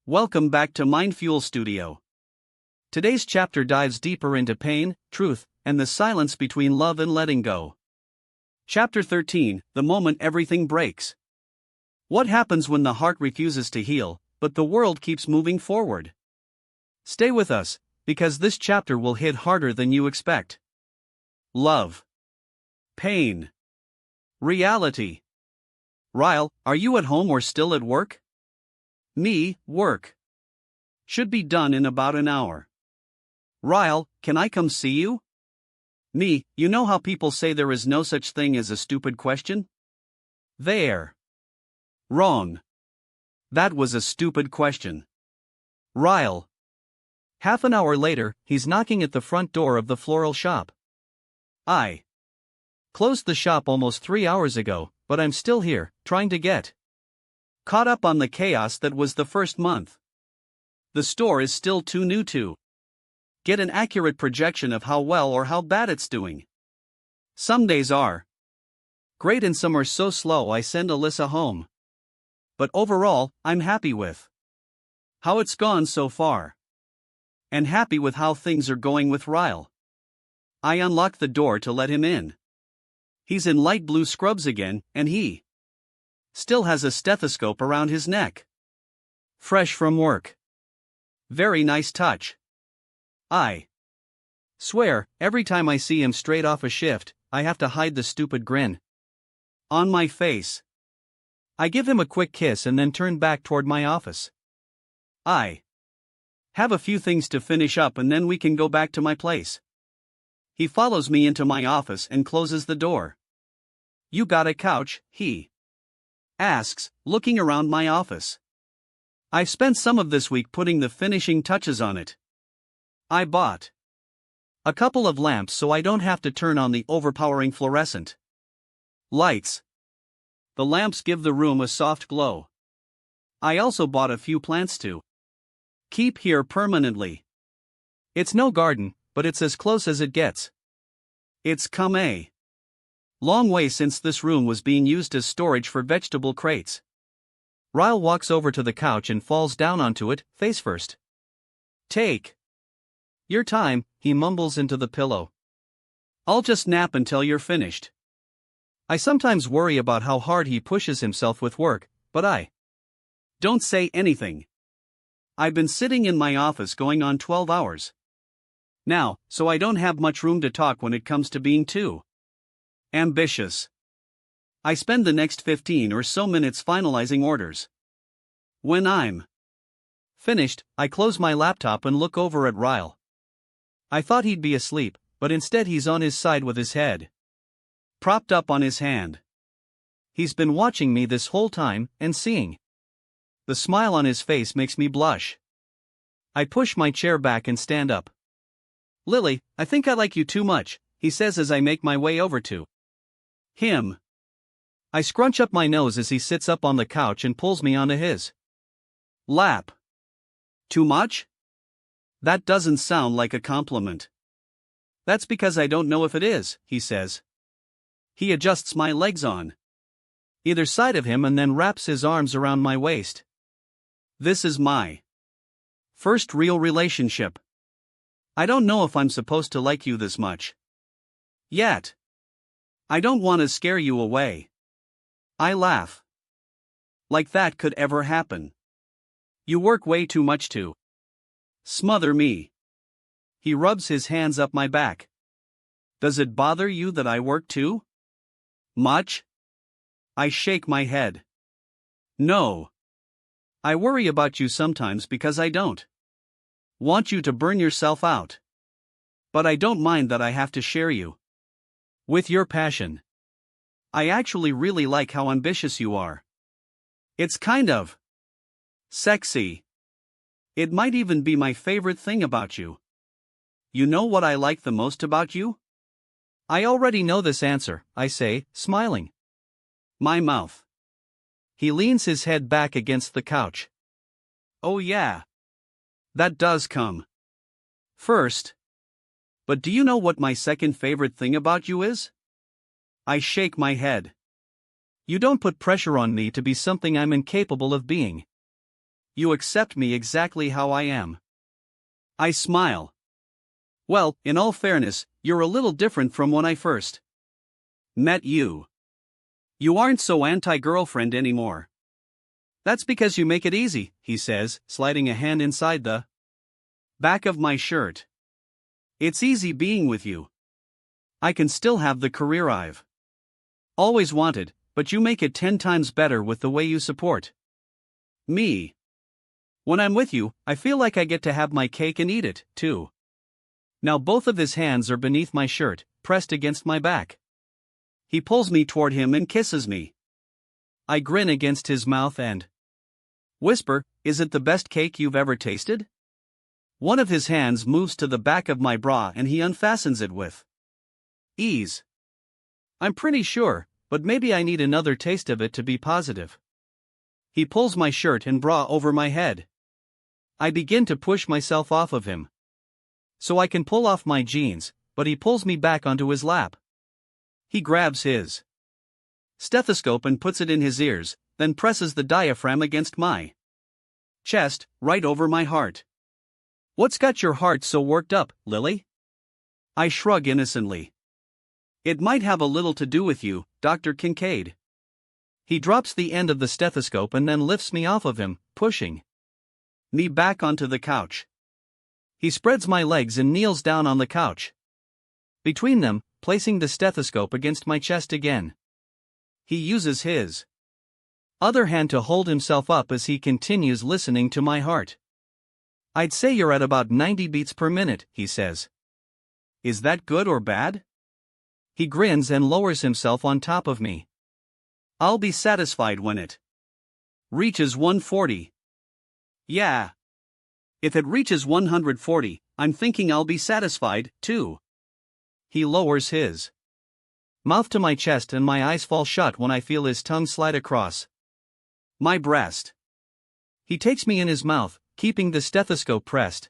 Welcome back to Mindfuel Studio. Today's chapter dives deeper into pain, truth, and the silence between love and letting go. Chapter 13, The Moment Everything Breaks. What happens when the heart refuses to heal, but the world keeps moving forward? Stay with us, because this chapter will hit harder than you expect. Love. Pain. Reality. Ryle, are you at home or still at work? Me, work. Should be done in about an hour. Ryle, can I come see you? Me, you know how people say there is no such thing as a stupid question? There. Wrong. That was a stupid question. Ryle. Half an hour later, he's knocking at the front door of the floral shop. I closed the shop almost 3 hours ago, but I'm still here, trying to get caught up on the chaos that was the first month. The store is still too new to get an accurate projection of how well or how bad it's doing. Some days are great and some are so slow I send Alyssa home. But overall, I'm happy with how it's gone so far. And happy with how things are going with Ryle. I unlock the door to let him in. He's in light blue scrubs again, and he still has a stethoscope around his neck. Fresh from work. Very nice touch. I swear, every time I see him straight off a shift, I have to hide the stupid grin on my face. I give him a quick kiss and then turn back toward my office. I have a few things to finish up and then we can go back to my place. He follows me into my office and closes the door. You got a couch, he asks, looking around my office. I've spent some of this week putting the finishing touches on it. I bought a couple of lamps so I don't have to turn on the overpowering fluorescent lights. The lamps give the room a soft glow. I also bought a few plants to keep here permanently. It's no garden, but it's as close as it gets. It's come a long way since this room was being used as storage for vegetable crates. Ryle walks over to the couch and falls down onto it, face first. Take your time, he mumbles into the pillow. I'll just nap until you're finished. I sometimes worry about how hard he pushes himself with work, but I don't say anything. I've been sitting in my office going on 12 hours now, so I don't have much room to talk when it comes to being too ambitious. I spend the next 15 or so minutes finalizing orders. When I'm finished, I close my laptop and look over at Ryle. I thought he'd be asleep, but instead he's on his side with his head propped up on his hand. He's been watching me this whole time, and seeing the smile on his face makes me blush. I push my chair back and stand up. Lily, I think I like you too much, he says as I make my way over to him. I scrunch up my nose as he sits up on the couch and pulls me onto his lap. Too much? That doesn't sound like a compliment. That's because I don't know if it is, he says. He adjusts my legs on either side of him and then wraps his arms around my waist. This is my first real relationship. I don't know if I'm supposed to like you this much yet. I don't want to scare you away. I laugh. Like that could ever happen. You work way too much to smother me. He rubs his hands up my back. Does it bother you that I work too much? I shake my head. No. I worry about you sometimes because I don't want you to burn yourself out. But I don't mind that I have to share you with your passion. I actually really like how ambitious you are. It's kind of sexy. It might even be my favorite thing about you. You know what I like the most about you? I already know this answer, I say, smiling. My mouth. He leans his head back against the couch. Oh yeah. That does come first. But do you know what my second favorite thing about you is? I shake my head. You don't put pressure on me to be something I'm incapable of being. you accept me exactly how I am. I smile. Well, in all fairness, you're a little different from when I first met you. You aren't so anti-girlfriend anymore. That's because you make it easy, he says, sliding a hand inside the back of my shirt. It's easy being with you. I can still have the career I've always wanted, but you make it 10 times better with the way you support me. When I'm with you, I feel like I get to have my cake and eat it, too. Now both of his hands are beneath my shirt, pressed against my back. He pulls me toward him and kisses me. I grin against his mouth and whisper, "Is it the best cake you've ever tasted?" One of his hands moves to the back of my bra and he unfastens it with ease. I'm pretty sure, but maybe I need another taste of it to be positive. He pulls my shirt and bra over my head. I begin to push myself off of him so I can pull off my jeans, but he pulls me back onto his lap. He grabs his stethoscope and puts it in his ears, then presses the diaphragm against my chest, right over my heart. "What's got your heart so worked up, Lily?" I shrug innocently. "It might have a little to do with you, Dr. Kincaid." He drops the end of the stethoscope and then lifts me off of him, pushing me back onto the couch. He spreads my legs and kneels down on the couch between them, placing the stethoscope against my chest again. He uses his other hand to hold himself up as he continues listening to my heart. "I'd say you're at about 90 beats per minute, he says. "Is that good or bad?" He grins and lowers himself on top of me. "I'll be satisfied when it reaches 140. "Yeah. If it reaches 140, I'm thinking I'll be satisfied, too." He lowers his mouth to my chest and my eyes fall shut when I feel his tongue slide across my breast. He takes me in his mouth, keeping the stethoscope pressed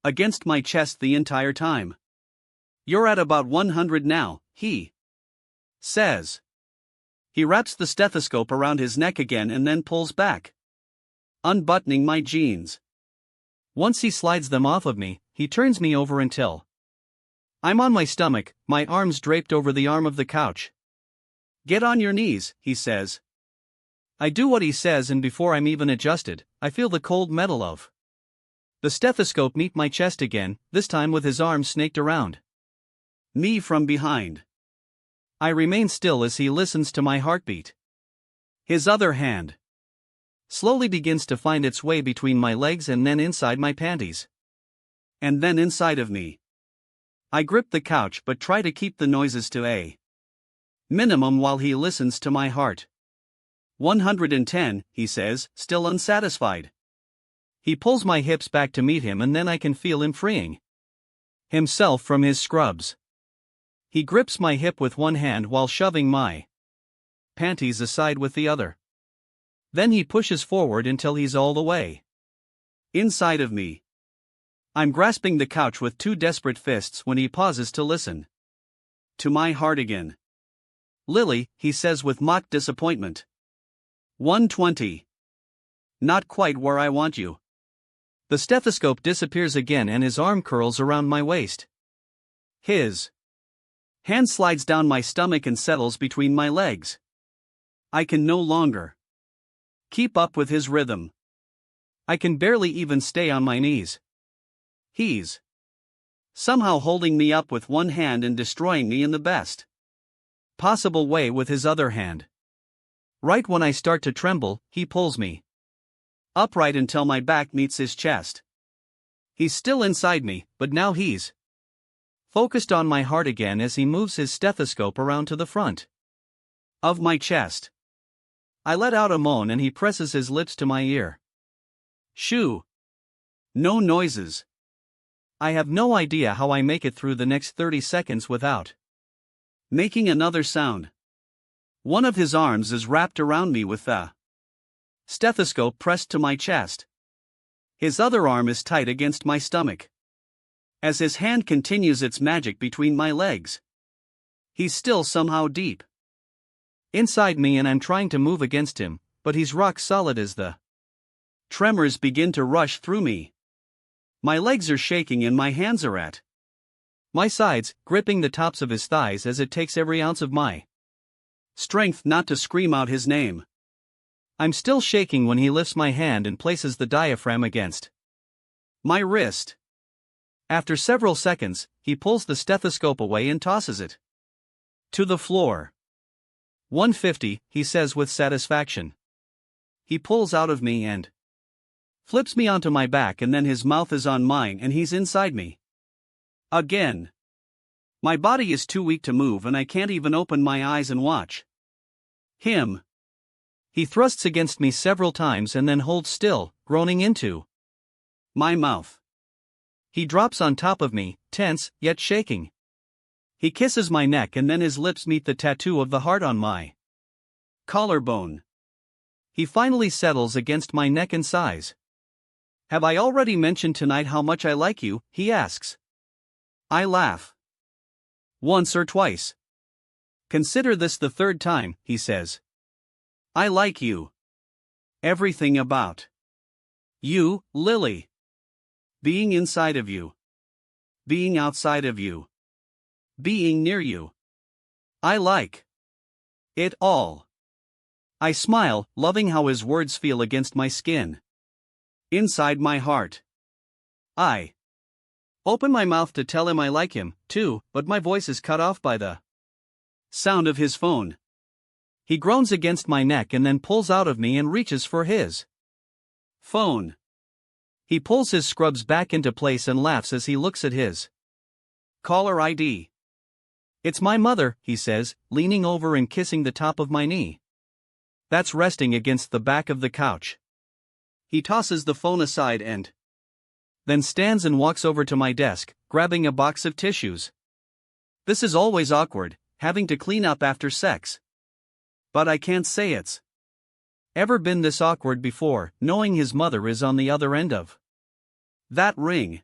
against my chest the entire time. "You're at about 100 now," he says. He wraps the stethoscope around his neck again and then pulls back, unbuttoning my jeans. Once he slides them off of me, he turns me over until I'm on my stomach, my arms draped over the arm of the couch. "Get on your knees," he says. I do what he says, and before I'm even adjusted, I feel the cold metal of the stethoscope meet my chest again, this time with his arm snaked around me from behind. I remain still as he listens to my heartbeat. His other hand slowly begins to find its way between my legs and then inside my panties. And then inside of me. I grip the couch but try to keep the noises to a minimum while he listens to my heart. 110, he says, still unsatisfied. He pulls my hips back to meet him and then I can feel him freeing himself from his scrubs. He grips my hip with one hand while shoving my panties aside with the other. Then he pushes forward until he's all the way inside of me. I'm grasping the couch with two desperate fists when he pauses to listen to my heart again. "Lily," he says with mock disappointment. 120. Not quite where I want you. The stethoscope disappears again and his arm curls around my waist. His hand slides down my stomach and settles between my legs. I can no longer keep up with his rhythm. I can barely even stay on my knees. He's somehow holding me up with one hand and destroying me in the best possible way with his other hand. Right when I start to tremble, he pulls me upright until my back meets his chest. He's still inside me, but now he's focused on my heart again as he moves his stethoscope around to the front of my chest. I let out a moan and he presses his lips to my ear. Shoo! No noises. I have no idea how I make it through the next 30 seconds without making another sound. One of his arms is wrapped around me with the stethoscope pressed to my chest. His other arm is tight against my stomach. As his hand continues its magic between my legs, he's still somehow deep inside me and I'm trying to move against him, but he's rock solid as the Tremors begin to rush through me. My legs are shaking and my hands are at my sides, gripping the tops of his thighs as it takes every ounce of my strength not to scream out his name. I'm still shaking when he lifts my hand and places the diaphragm against my wrist. After several seconds, he pulls the stethoscope away and tosses it to the floor. 150, he says with satisfaction. He pulls out of me and flips me onto my back, and then his mouth is on mine and he's inside me again. My body is too weak to move and I can't even open my eyes and watch him. He thrusts against me several times and then holds still, groaning into my mouth. He drops on top of me, tense, yet shaking. He kisses my neck and then his lips meet the tattoo of the heart on my collarbone. He finally settles against my neck and sighs. Have I already mentioned tonight how much I like you? He asks. I laugh. Once or twice. Consider this the third time, he says. I like you. Everything about you, Lily. Being inside of you. Being outside of you. Being near you. I like it all. I smile, loving how his words feel against my skin. Inside my heart. I open my mouth to tell him I like him, too, but my voice is cut off by the sound of his phone. He groans against my neck and then pulls out of me and reaches for his phone. He pulls his scrubs back into place and laughs as he looks at his caller ID. It's my mother, he says, leaning over and kissing the top of my knee that's resting against the back of the couch. He tosses the phone aside and then stands and walks over to my desk, grabbing a box of tissues. This is always awkward, having to clean up after sex. But I can't say it's ever been this awkward before, knowing his mother is on the other end of that ring.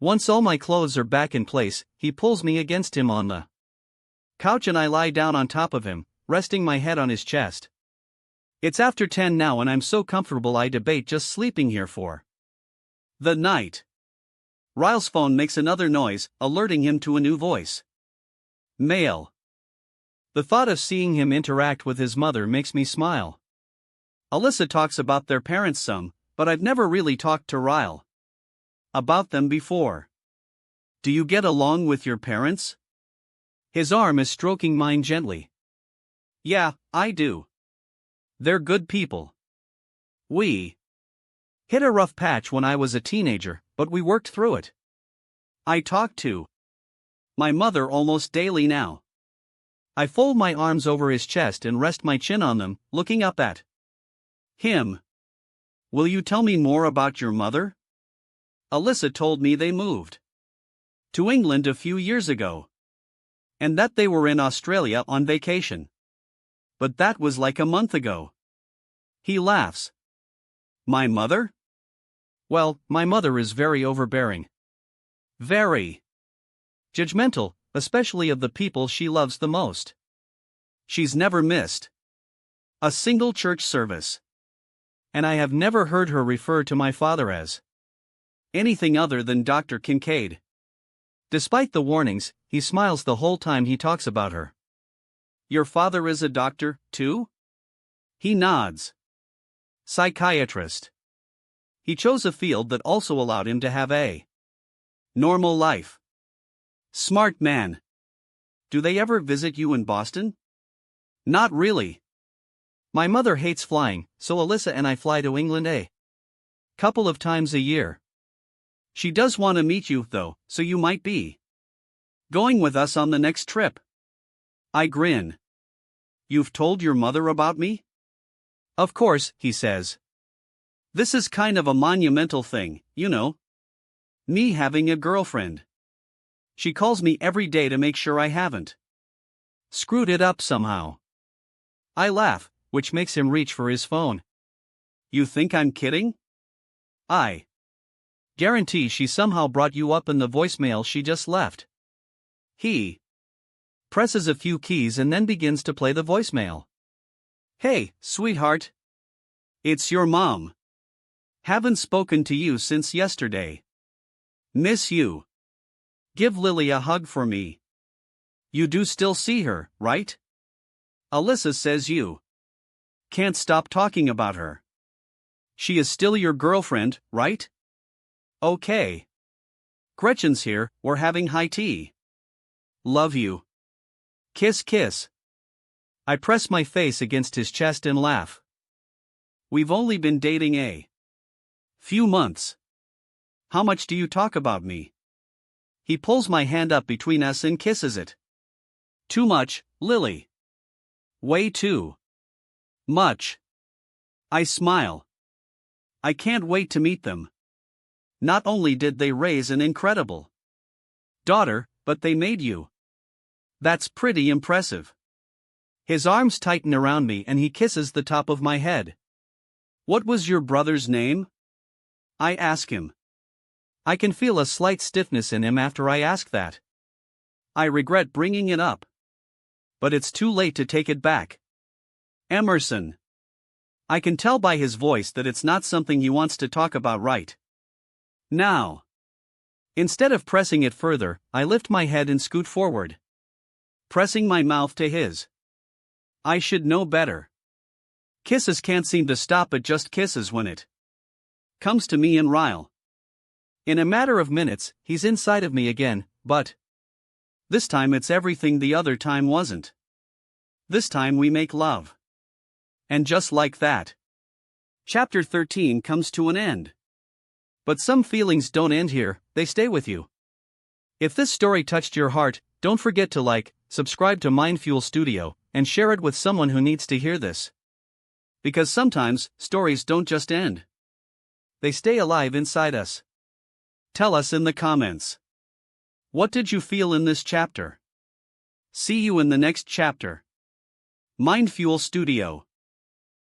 Once all my clothes are back in place, he pulls me against him on the couch and I lie down on top of him, resting my head on his chest. It's after 10 now and I'm so comfortable I debate just sleeping here for the night. Ryle's phone makes another noise, alerting him to a new voice. Male. The thought of seeing him interact with his mother makes me smile. Alyssa talks about their parents some, but I've never really talked to Ryle about them before. Do you get along with your parents? His arm is stroking mine gently. Yeah, I do. They're good people. We hit a rough patch when I was a teenager, but we worked through it. I talk to my mother almost daily now. I fold my arms over his chest and rest my chin on them, looking up at him. Will you tell me more about your mother? Alyssa told me they moved to England a few years ago, and that they were in Australia on vacation. But that was like a month ago. He laughs. My mother? Well, my mother is very overbearing. Very judgmental, especially of the people she loves the most. She's never missed a single church service. And I have never heard her refer to my father as anything other than Dr. Kincaid. Despite the warnings, he smiles the whole time he talks about her. Your father is a doctor, too? He nods. Psychiatrist. He chose a field that also allowed him to have a normal life. Smart man. Do they ever visit you in Boston? Not really. My mother hates flying, so Alyssa and I fly to England a couple of times a year. She does want to meet you, though, so you might be going with us on the next trip. I grin. You've told your mother about me? Of course, he says. This is kind of a monumental thing, you know. Me having a girlfriend. She calls me every day to make sure I haven't screwed it up somehow. I laugh, which makes him reach for his phone. You think I'm kidding? I guarantee she somehow brought you up in the voicemail she just left. He presses a few keys and then begins to play the voicemail. Hey, sweetheart. It's your mom. Haven't spoken to you since yesterday. Miss you. Give Lily a hug for me. You do still see her, right? Alyssa says you can't stop talking about her. She is still your girlfriend, right? Okay. Gretchen's here, we're having high tea. Love you. Kiss kiss. I press my face against his chest and laugh. We've only been dating a few months. How much do you talk about me? He pulls my hand up between us and kisses it. Too much, Lily. Way too much. I smile. I can't wait to meet them. Not only did they raise an incredible daughter, but they made you. That's pretty impressive. His arms tighten around me and he kisses the top of my head. What was your brother's name? I ask him. I can feel a slight stiffness in him after I ask that. I regret bringing it up. But it's too late to take it back. Emerson. I can tell by his voice that it's not something he wants to talk about right now. Instead of pressing it further, I lift my head and scoot forward, pressing my mouth to his. I should know better. Kisses can't seem to stop at just kisses when it comes to me and Ryle. In a matter of minutes, he's inside of me again, but this time it's everything the other time wasn't. This time we make love. And just like that, Chapter 13 comes to an end. But some feelings don't end here, they stay with you. If this story touched your heart, don't forget to like, subscribe to Mindfuel Studio, and share it with someone who needs to hear this. Because sometimes, stories don't just end. They stay alive inside us. Tell us in the comments. What did you feel in this chapter? See you in the next chapter. Mindfuel Studio.